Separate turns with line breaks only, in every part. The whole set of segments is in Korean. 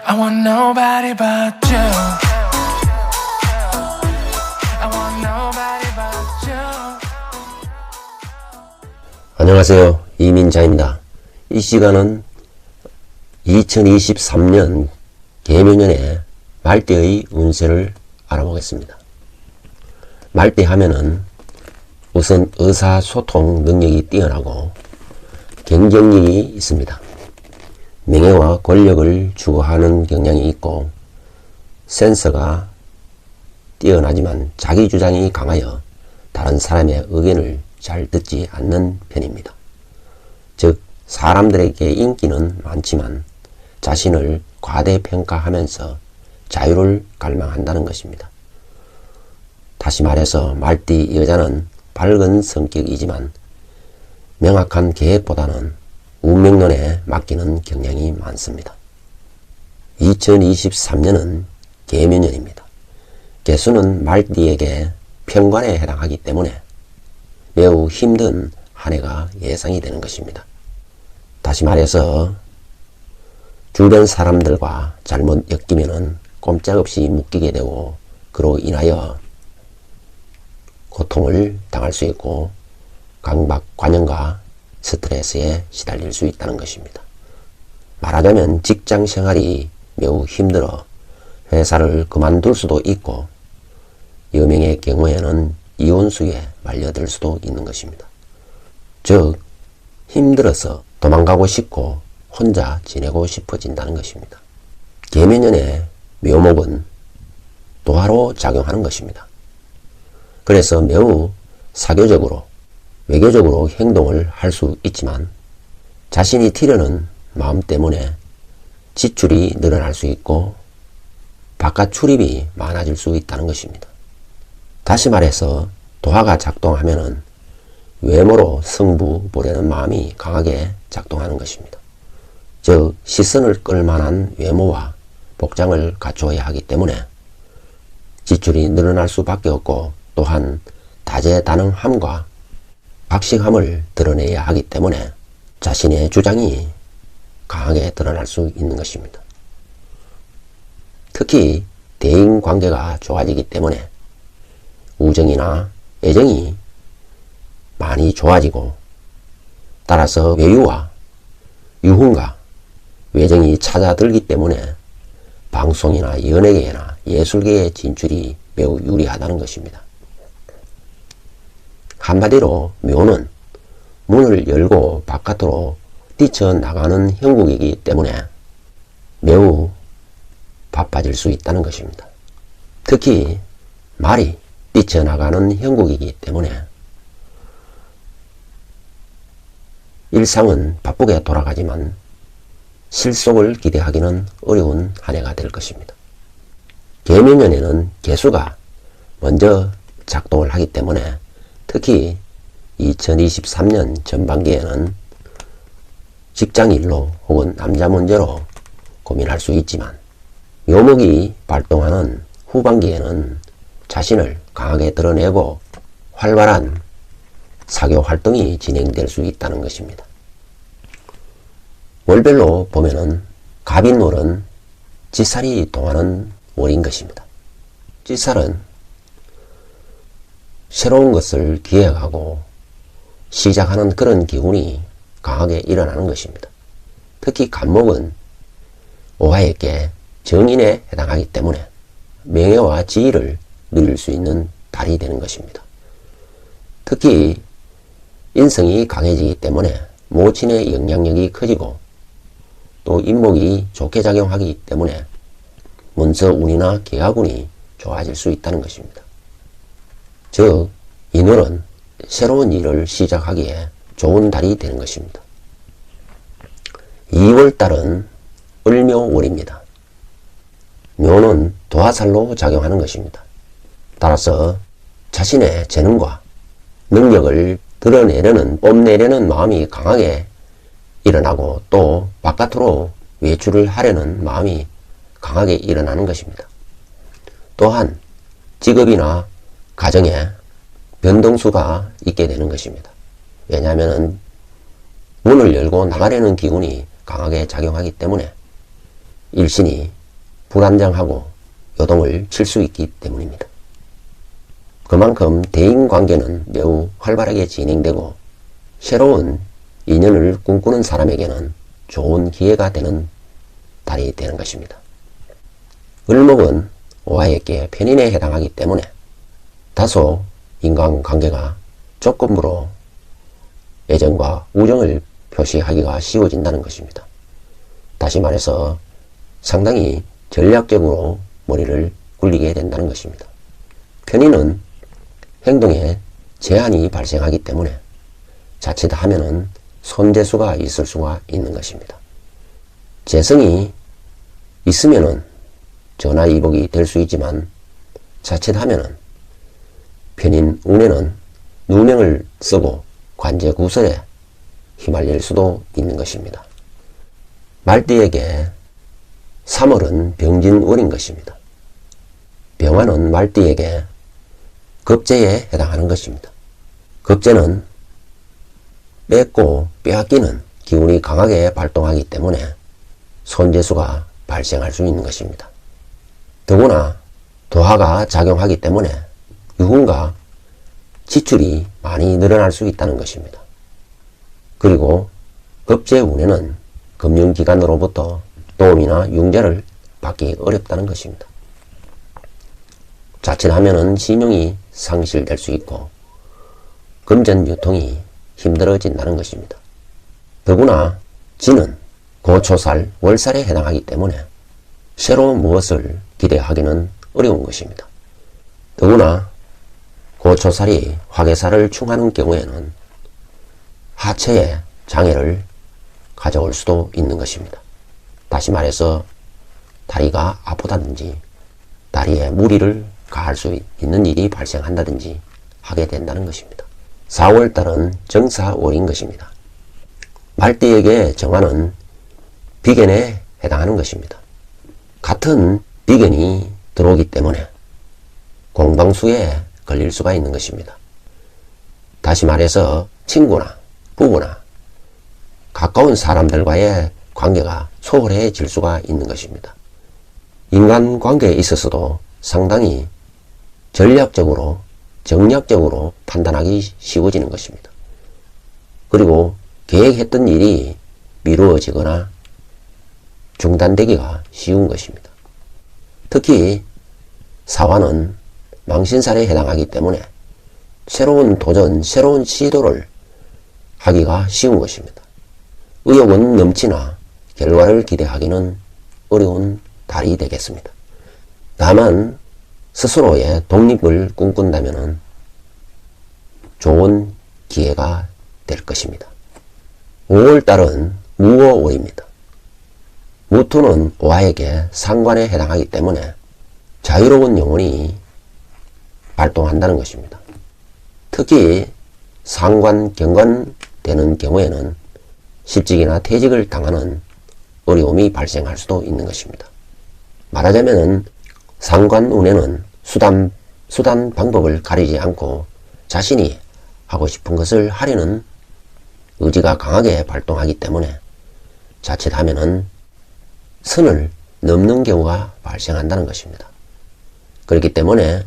I want nobody but you. I want nobody but you.
안녕하세요. 이민자입니다. 이 시간은 2023년 개묘년의 말띠의 운세를 알아보겠습니다. 말띠 하면은 우선 의사소통 능력이 뛰어나고 경쟁력이 있습니다. 명예와 권력을 추구하는 경향이 있고 센서가 뛰어나지만 자기 주장이 강하여 다른 사람의 의견을 잘 듣지 않는 편입니다. 즉 사람들에게 인기는 많지만 자신을 과대평가하면서 자유를 갈망한다는 것입니다. 다시 말해서 말띠 여자는 밝은 성격이지만 명확한 계획보다는 운명론에 맡기는 경향이 많습니다. 2023년은 개묘년입니다. 개수는 말띠에게 편관에 해당하기 때문에 매우 힘든 한 해가 예상이 되는 것입니다. 다시 말해서 주변 사람들과 잘못 엮이면 꼼짝없이 묶이게 되고 그로 인하여 고통을 당할 수 있고 강박관념과 스트레스에 시달릴 수 있다는 것입니다. 말하자면 직장 생활이 매우 힘들어 회사를 그만둘 수도 있고 여명의 경우에는 이혼수에 말려들 수도 있는 것입니다. 즉 힘들어서 도망가고 싶고 혼자 지내고 싶어진다는 것입니다. 개묘년의 묘목은 도화로 작용하는 것입니다. 그래서 매우 사교적으로 외교적으로 행동을 할 수 있지만 자신이 튀려는 마음 때문에 지출이 늘어날 수 있고 바깥 출입이 많아질 수 있다는 것입니다. 다시 말해서 도화가 작동하면은 외모로 승부 보려는 마음이 강하게 작동하는 것입니다. 즉 시선을 끌만한 외모와 복장을 갖추어야 하기 때문에 지출이 늘어날 수밖에 없고 또한 다재다능함과 박식함을 드러내야 하기 때문에 자신의 주장이 강하게 드러날 수 있는 것입니다. 특히 대인관계가 좋아지기 때문에 우정이나 애정이 많이 좋아지고 따라서 외유와 유흥과 외정이 찾아들기 때문에 방송이나 연예계나 예술계의 진출이 매우 유리하다는 것입니다. 한마디로 묘는 문을 열고 바깥으로 뛰쳐나가는 형국이기 때문에 매우 바빠질 수 있다는 것입니다. 특히 말이 뛰쳐나가는 형국이기 때문에 일상은 바쁘게 돌아가지만 실속을 기대하기는 어려운 한 해가 될 것입니다. 개묘년에는 개수가 먼저 작동을 하기 때문에 특히 2023년 전반기에는 직장일로 혹은 남자 문제로 고민할 수 있지만 묘목이 발동하는 후반기에는 자신을 강하게 드러내고 활발한 사교 활동이 진행될 수 있다는 것입니다. 월별로 보면은 갑인월은 지살이 동하는 월인 것입니다. 지살은 새로운 것을 기획하고 시작하는 그런 기운이 강하게 일어나는 것입니다. 특히 간목은 오화에게 정인에 해당하기 때문에 명예와 지위를 누릴 수 있는 달이 되는 것입니다. 특히 인성이 강해지기 때문에 모친의 영향력이 커지고 또 인목이 좋게 작용하기 때문에 문서운이나 계화운이 좋아질 수 있다는 것입니다. 즉 인월은 새로운 일을 시작하기에 좋은 달이 되는 것입니다. 2월달은 을묘월입니다. 묘는 도화살로 작용하는 것입니다. 따라서 자신의 재능과 능력을 드러내려는 뽐내려는 마음이 강하게 일어나고 또 바깥으로 외출을 하려는 마음이 강하게 일어나는 것입니다. 또한 직업이나 가정에 변동수가 있게 되는 것입니다. 왜냐하면 문을 열고 나가려는 기운이 강하게 작용하기 때문에 일신이 불안정하고 요동을 칠 수 있기 때문입니다. 그만큼 대인관계는 매우 활발하게 진행되고 새로운 인연을 꿈꾸는 사람에게는 좋은 기회가 되는 달이 되는 것입니다. 을목은 오화에게 편인에 해당하기 때문에 다소 인간관계가 조건부로 애정과 우정을 표시하기가 쉬워진다는 것입니다. 다시 말해서 상당히 전략적으로 머리를 굴리게 된다는 것입니다. 편인은 행동에 제한이 발생하기 때문에 자칫하면은 손재수가 있을 수가 있는 것입니다. 재성이 있으면은 전화위복이 될 수 있지만 자칫하면은 편인 운에는 누명을 쓰고 관제구설에 휘말릴 수도 있는 것입니다. 말띠에게 3월은 병진월인 것입니다. 병화는 말띠에게 급제에 해당하는 것입니다. 급제는 뺏고 빼앗기는 기운이 강하게 발동하기 때문에 손재수가 발생할 수 있는 것입니다. 더구나 도화가 작용하기 때문에 유흥과 지출이 많이 늘어날 수 있다는 것입니다. 그리고 급제운에는 금융기관으로부터 도움이나 융자를 받기 어렵다는 것입니다. 자칫하면은 신용이 상실될 수 있고 금전 유통이 힘들어진다는 것입니다. 더구나 진은 고초살, 월살에 해당하기 때문에 새로운 무엇을 기대하기는 어려운 것입니다. 더구나 고초살이 화개살을 충하는 경우에는 하체에 장애를 가져올 수도 있는 것입니다. 다시 말해서 다리가 아프다든지 다리에 무리를 가할 수 있는 일이 발생한다든지 하게 된다는 것입니다. 4월달은 정사월인 것입니다. 말띠에게 정화는 비견에 해당하는 것입니다. 같은 비견이 들어오기 때문에 공방수에 걸릴 수가 있는 것입니다. 다시 말해서 친구나 부부나 가까운 사람들과의 관계가 소홀해질 수가 있는 것입니다. 인간관계에 있어서도 상당히 전략적으로 정략적으로 판단하기 쉬워지는 것입니다. 그리고 계획했던 일이 미루어지거나 중단되기가 쉬운 것입니다. 특히 사화는 망신살에 해당하기 때문에 새로운 도전, 새로운 시도를 하기가 쉬운 것입니다. 의욕은 넘치나 결과를 기대하기는 어려운 달이 되겠습니다. 다만 스스로의 독립을 꿈꾼다면 좋은 기회가 될 것입니다. 5월달은 무오월입니다. 무토는 오화에게 상관에 해당하기 때문에 자유로운 영혼이 발동한다는 것입니다. 특히 상관, 경관 되는 경우에는 실직이나 퇴직을 당하는 어려움이 발생할 수도 있는 것입니다. 말하자면 상관운에는 수단 방법을 가리지 않고 자신이 하고 싶은 것을 하려는 의지가 강하게 발동하기 때문에 자칫하면은 선을 넘는 경우가 발생한다는 것입니다. 그렇기 때문에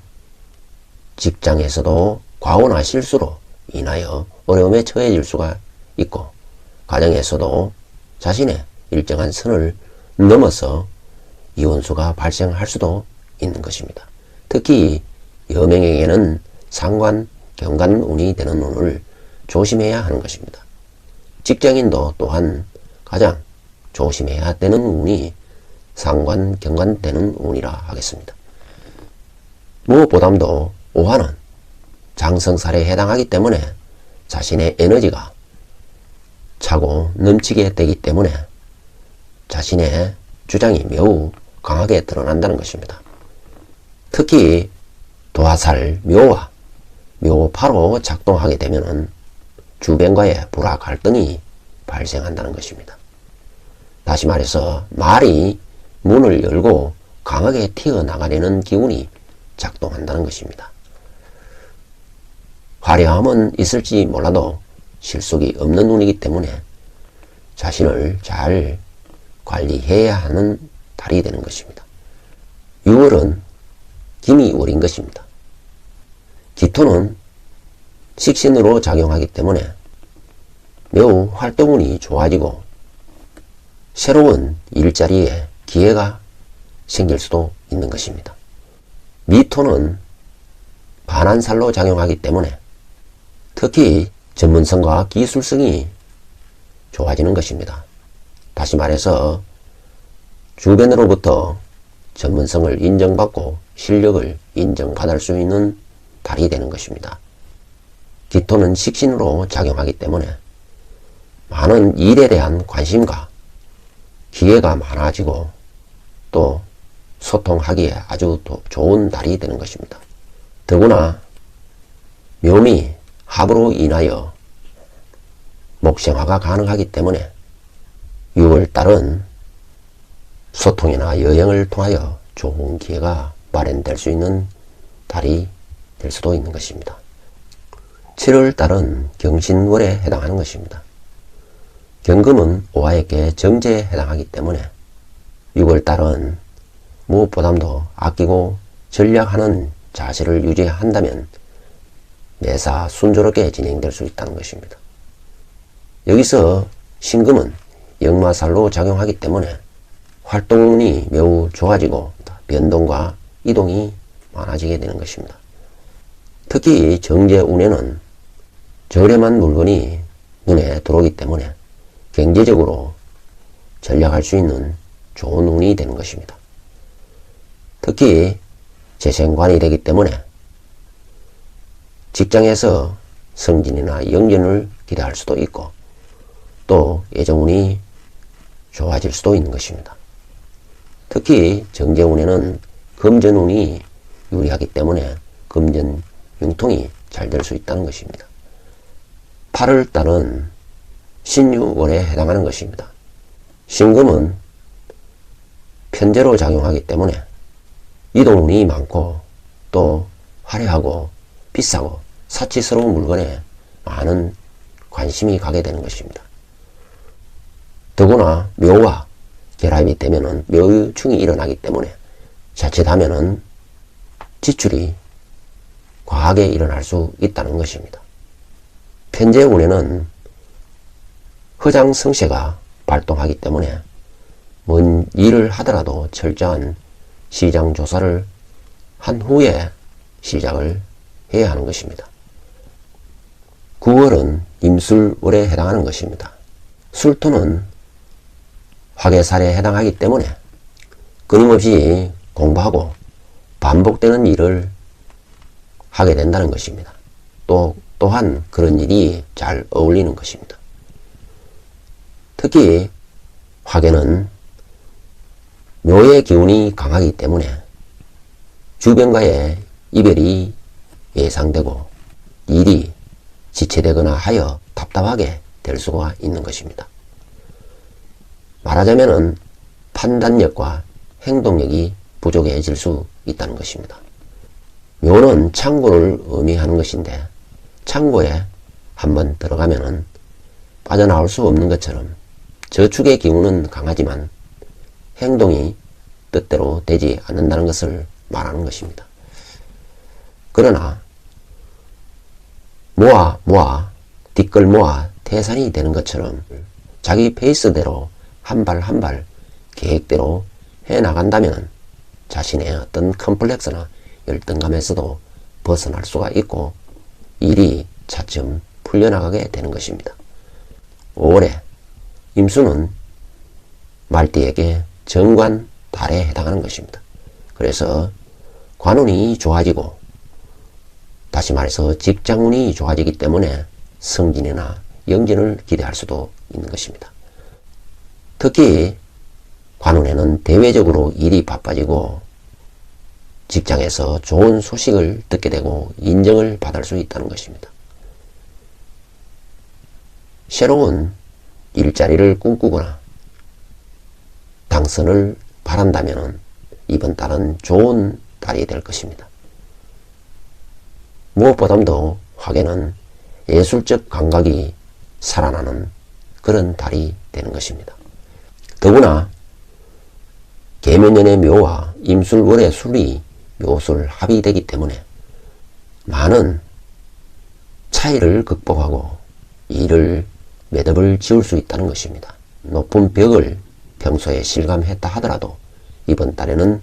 직장에서도 과오나 실수로 인하여 어려움에 처해질 수가 있고 가정에서도 자신의 일정한 선을 넘어서 이혼수가 발생할 수도 있는 것입니다. 특히 여명에게는 상관, 경관 운이 되는 운을 조심해야 하는 것입니다. 직장인도 또한 가장 조심해야 되는 운이 상관, 경관 되는 운이라 하겠습니다. 무엇보다도 오화는 장성살에 해당하기 때문에 자신의 에너지가 차고 넘치게 되기 때문에 자신의 주장이 매우 강하게 드러난다는 것입니다. 특히 도화살, 묘화, 묘파로 작동하게 되면 주변과의 불화 갈등이 발생한다는 것입니다. 다시 말해서 말이 문을 열고 강하게 튀어나가려는 기운이 작동한다는 것입니다. 화려함은 있을지 몰라도 실속이 없는 운이기 때문에 자신을 잘 관리해야 하는 달이 되는 것입니다. 6월은 기미월인 것입니다. 기토는 식신으로 작용하기 때문에 매우 활동운이 좋아지고 새로운 일자리에 기회가 생길 수도 있는 것입니다. 미토는 반환살로 작용하기 때문에 특히 전문성과 기술성이 좋아지는 것입니다. 다시 말해서 주변으로부터 전문성을 인정받고 실력을 인정받을 수 있는 달이 되는 것입니다. 기토는 식신으로 작용하기 때문에 많은 일에 대한 관심과 기회가 많아지고 또 소통하기에 아주 좋은 달이 되는 것입니다. 더구나 묘미 합으로 인하여 목생화가 가능하기 때문에 6월달은 소통이나 여행을 통하여 좋은 기회가 마련될 수 있는 달이 될 수도 있는 것입니다. 7월달은 경신월에 해당하는 것입니다. 경금은 오화에게 정제에 해당하기 때문에 6월달은 무엇보다도 아끼고 전략하는 자세를 유지한다면 매사 순조롭게 진행될 수 있다는 것입니다. 여기서 신금은 역마살로 작용하기 때문에 활동이 매우 좋아지고 변동과 이동이 많아지게 되는 것입니다. 특히 정제운에는 저렴한 물건이 눈에 들어오기 때문에 경제적으로 전략할 수 있는 좋은 운이 되는 것입니다. 특히 재생관이 되기 때문에 직장에서 승진이나 영전을 기대할 수도 있고 또 예정운이 좋아질 수도 있는 것입니다. 특히 정제운에는 금전운이 유리하기 때문에 금전 융통이 잘 될 수 있다는 것입니다. 8월달은 신유월에 해당하는 것입니다. 신금은 편제로 작용하기 때문에 이동운이 많고 또 화려하고 비싸고 사치스러운 물건에 많은 관심이 가게 되는 것입니다. 더구나 묘와 결합이 되면은 묘유충이 일어나기 때문에 자칫하면은 지출이 과하게 일어날 수 있다는 것입니다. 편제운에는 허장성쇠가 발동하기 때문에 뭔 일을 하더라도 철저한 시장 조사를 한 후에 시작을 해야 하는 것입니다. 9월은 임술월에 해당하는 것입니다. 술토는 화개살에 해당하기 때문에 끊임없이 공부하고 반복되는 일을 하게 된다는 것입니다. 또한 그런 일이 잘 어울리는 것입니다. 특히 화개는 묘의 기운이 강하기 때문에 주변과의 이별이 예상되고 일이 지체되거나 하여 답답하게 될 수가 있는 것입니다. 말하자면은 판단력과 행동력이 부족해질 수 있다는 것입니다. 묘는 창고를 의미하는 것인데 창고에 한번 들어가면은 빠져나올 수 없는 것처럼 저축의 기운은 강하지만 행동이 뜻대로 되지 않는다는 것을 말하는 것입니다. 그러나 모아 뒷걸 모아 태산이 되는 것처럼 자기 페이스대로 한 발 한 발 계획대로 해나간다면 자신의 어떤 컴플렉스나 열등감에서도 벗어날 수가 있고 일이 차츰 풀려나가게 되는 것입니다. 5월에 임수는 말띠에게 정관 달에 해당하는 것입니다. 그래서 관운이 좋아지고 다시 말해서 직장운이 좋아지기 때문에 승진이나 영진을 기대할 수도 있는 것입니다. 특히 관운에는 대외적으로 일이 바빠지고 직장에서 좋은 소식을 듣게 되고 인정을 받을 수 있다는 것입니다. 새로운 일자리를 꿈꾸거나 당선을 바란다면 이번 달은 좋은 달이 될 것입니다. 무엇보다도 화개는 예술적 감각이 살아나는 그런 달이 되는 것입니다. 더구나 계면연의 묘와 임술월의 술이 묘술 합이 되기 때문에 많은 차이를 극복하고 이를 매듭을 지을 수 있다는 것입니다. 높은 벽을 평소에 실감했다 하더라도 이번 달에는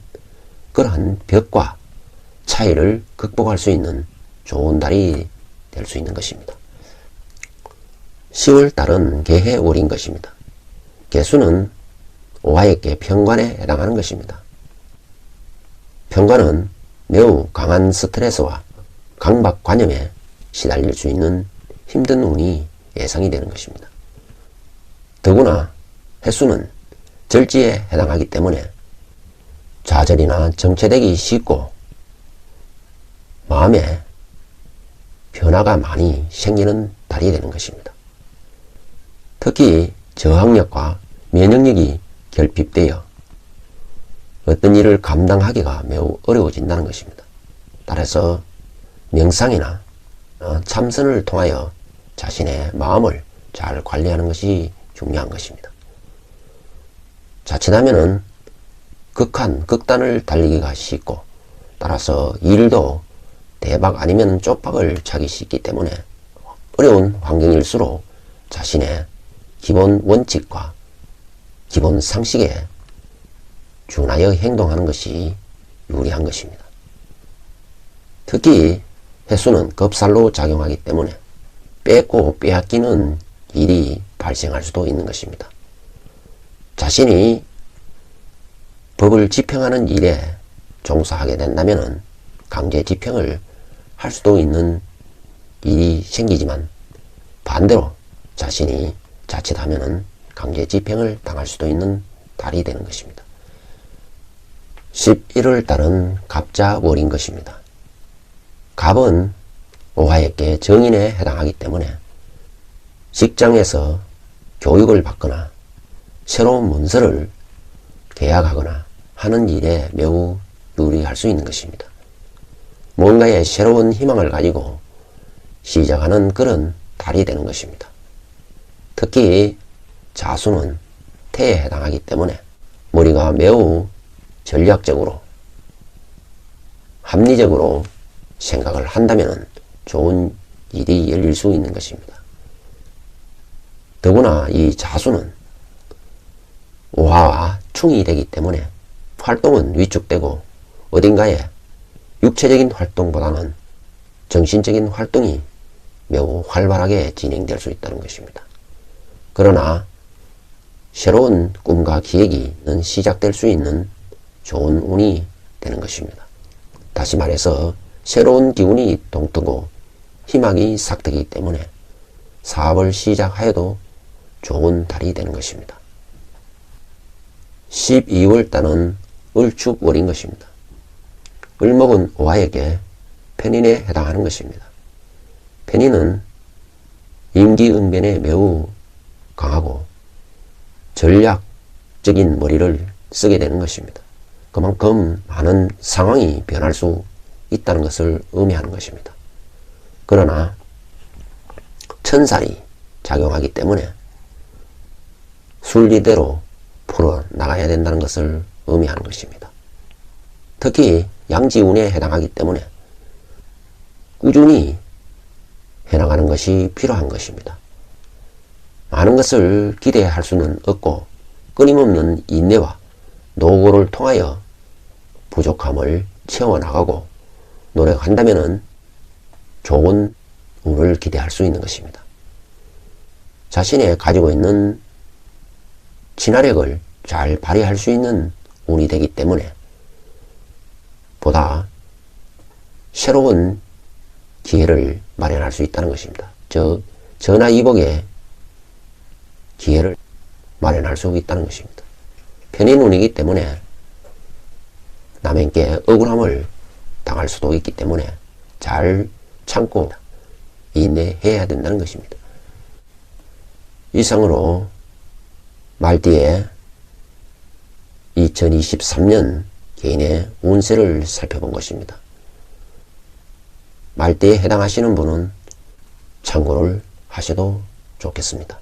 그러한 벽과 차이를 극복할 수 있는 좋은 달이 될 수 있는 것입니다. 10월 달은 개해월인 것입니다. 개수는 오화에게 편관에 해당하는 것입니다. 편관은 매우 강한 스트레스와 강박관념에 시달릴 수 있는 힘든 운이 예상이 되는 것입니다. 더구나 해수는 절지에 해당하기 때문에 좌절이나 정체되기 쉽고 마음에 변화가 많이 생기는 달이 되는 것입니다. 특히 저항력과 면역력이 결핍되어 어떤 일을 감당하기가 매우 어려워진다는 것입니다. 따라서 명상이나 참선을 통하여 자신의 마음을 잘 관리하는 것이 중요한 것입니다. 자칫하면은 극단을 달리기가 쉽고 따라서 일도 대박 아니면 쪽박을 차기 쉽기 때문에 어려운 환경일수록 자신의 기본 원칙과 기본 상식에 준하여 행동하는 것이 유리한 것입니다. 특히 해수는 겁살로 작용하기 때문에 뺏고 빼앗기는 일이 발생할 수도 있는 것입니다. 자신이 법을 집행하는 일에 종사하게 된다면 강제 집행을 할 수도 있는 일이 생기지만 반대로 자신이 자칫하면 강제 집행을 당할 수도 있는 달이 되는 것입니다. 11월 달은 갑자월인 것입니다. 갑은 오화에게 정인에 해당하기 때문에 직장에서 교육을 받거나 새로운 문서를 계약하거나 하는 일에 매우 유리할 수 있는 것입니다. 뭔가의 새로운 희망을 가지고 시작하는 그런 달이 되는 것입니다. 특히 자수는 태에 해당하기 때문에 머리가 매우 전략적으로 합리적으로 생각을 한다면 좋은 일이 열릴 수 있는 것입니다. 더구나 이 자수는 오화와 충이 되기 때문에 활동은 위축되고 어딘가에 육체적인 활동보다는 정신적인 활동이 매우 활발하게 진행될 수 있다는 것입니다. 그러나 새로운 꿈과 기획이 시작될 수 있는 좋은 운이 되는 것입니다. 다시 말해서 새로운 기운이 동트고 희망이 싹트기 때문에 사업을 시작하여도 좋은 달이 되는 것입니다. 12월 달은 을축월인 것입니다. 을목은 오화에게 편인에 해당하는 것입니다. 편인은 임기응변에 매우 강하고 전략적인 머리를 쓰게 되는 것입니다. 그만큼 많은 상황이 변할 수 있다는 것을 의미하는 것입니다. 그러나 천살이 작용하기 때문에 순리대로 풀어나가야 된다는 것을 의미하는 것입니다. 특히 양지운에 해당하기 때문에 꾸준히 해나가는 것이 필요한 것입니다. 많은 것을 기대할 수는 없고 끊임없는 인내와 노고를 통하여 부족함을 채워나가고 노력한다면 좋은 운을 기대할 수 있는 것입니다. 자신의 가지고 있는 친화력을 잘 발휘할 수 있는 운이 되기 때문에 보다 새로운 기회를 마련할 수 있다는 것입니다. 전화위복의 기회를 마련할 수 있다는 것입니다. 편인운이기 때문에 남에게 억울함을 당할 수도 있기 때문에 잘 참고 인내해야 된다는 것입니다. 이상으로 말띠의 2023년 개인의 운세를 살펴본 것입니다. 말띠에 해당하시는 분은 참고를 하셔도 좋겠습니다.